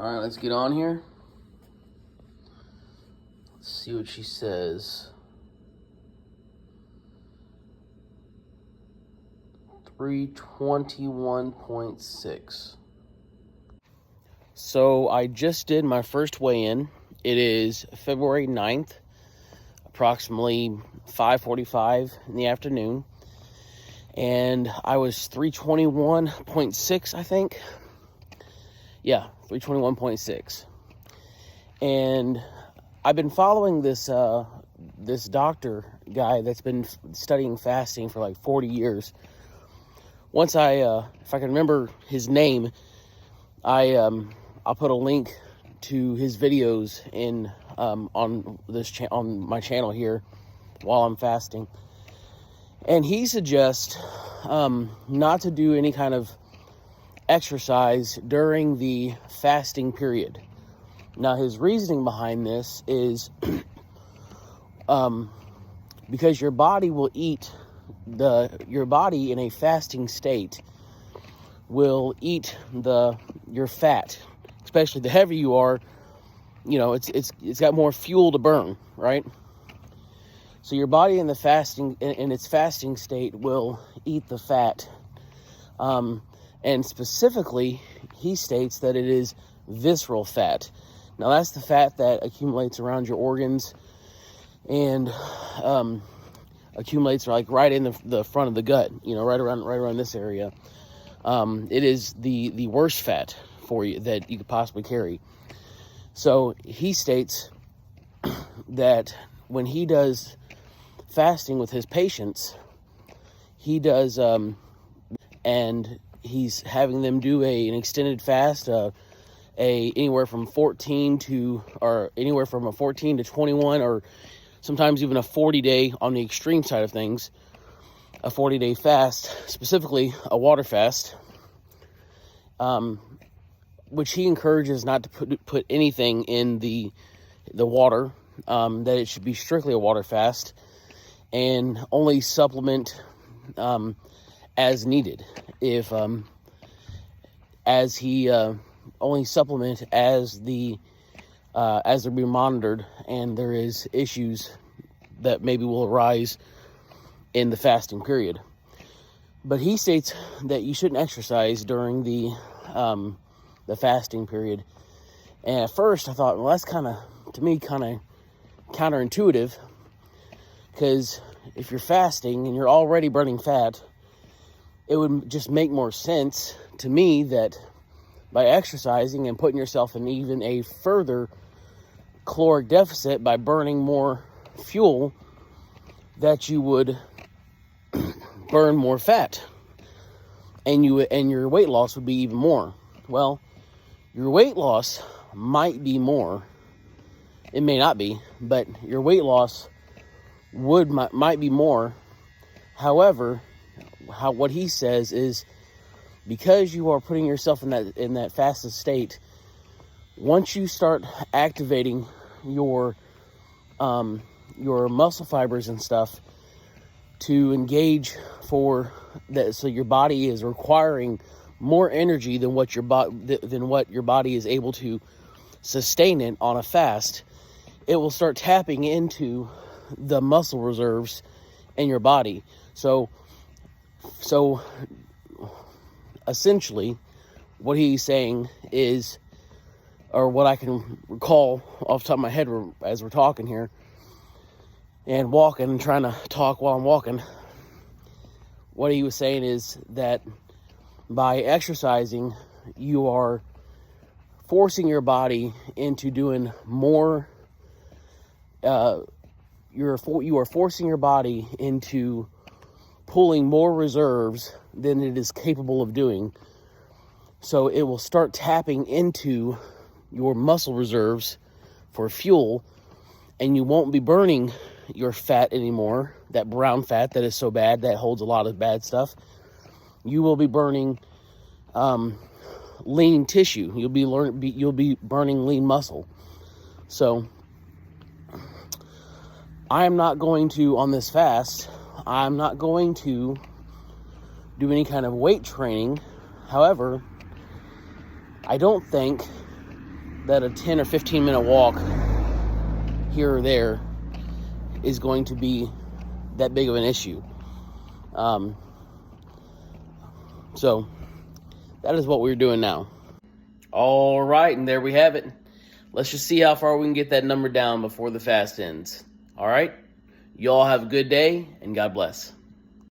Alright, let's get on here. Let's see what she says. 321.6. So I just did my first weigh-in. It is February 9th, approximately 5:45 in the afternoon. And I was 321.6, I think. Yeah, 321.6. And I've been following this this doctor guy that's been studying fasting for like 40 years. Once if I can remember his name, I'll put a link to his videos in on my channel here while I'm fasting. And he suggests not to do any kind of exercise during the fasting period. Now, his reasoning behind this is because your body will eat your body in a fasting state will eat your fat, especially the heavier you are. You know, it's got more fuel to burn, right? So your body in its fasting state will eat the fat. And specifically, he states that it is visceral fat. Now, that's the fat that accumulates around your organs and accumulates like right in the front of the gut, you know, right around this area. It is the worst fat for you that you could possibly carry. So he states that when he does fasting with his patients, he does, and he's having them do an extended fast, anywhere from 14 to 21, or sometimes even a 40-day on the extreme side of things, a 40-day fast, specifically a water fast, which he encourages not to put anything in the water, that it should be strictly a water fast, and only supplement as needed. Only supplement as they're being monitored and there is issues that maybe will arise in the fasting period. But he states that you shouldn't exercise during the fasting period. And at first I thought, well, that's kind of counterintuitive, because if you're fasting and you're already burning fat, it would just make more sense to me that by exercising and putting yourself in even a further caloric deficit by burning more fuel, that you would burn more fat, and your weight loss would be even more. Well, your weight loss might be more. It may not be, but your weight loss might be more. However, what he says is, because you are putting yourself in that fasted state, once you start activating your muscle fibers and stuff to engage for that, so your body is requiring more energy than what your body is able to sustain it on a fast, it will start tapping into the muscle reserves in your body. So essentially, what he's saying is, or what I can recall off the top of my head as we're talking here and walking and trying to talk while I'm walking, what he was saying is that by exercising, you are forcing your body into doing more. You are forcing your body into pulling more reserves than it is capable of doing. So it will start tapping into your muscle reserves for fuel, and you won't be burning your fat anymore, that brown fat that is so bad, that holds a lot of bad stuff. You will be burning lean tissue. You'll be burning lean muscle. So I am not going to, on this fast, I'm not going to do any kind of weight training. However, I don't think that a 10 or 15 minute walk here or there is going to be that big of an issue. So that is what we're doing now. All right, and there we have it. Let's just see how far we can get that number down before the fast ends. All right? Y'all have a good day, and God bless.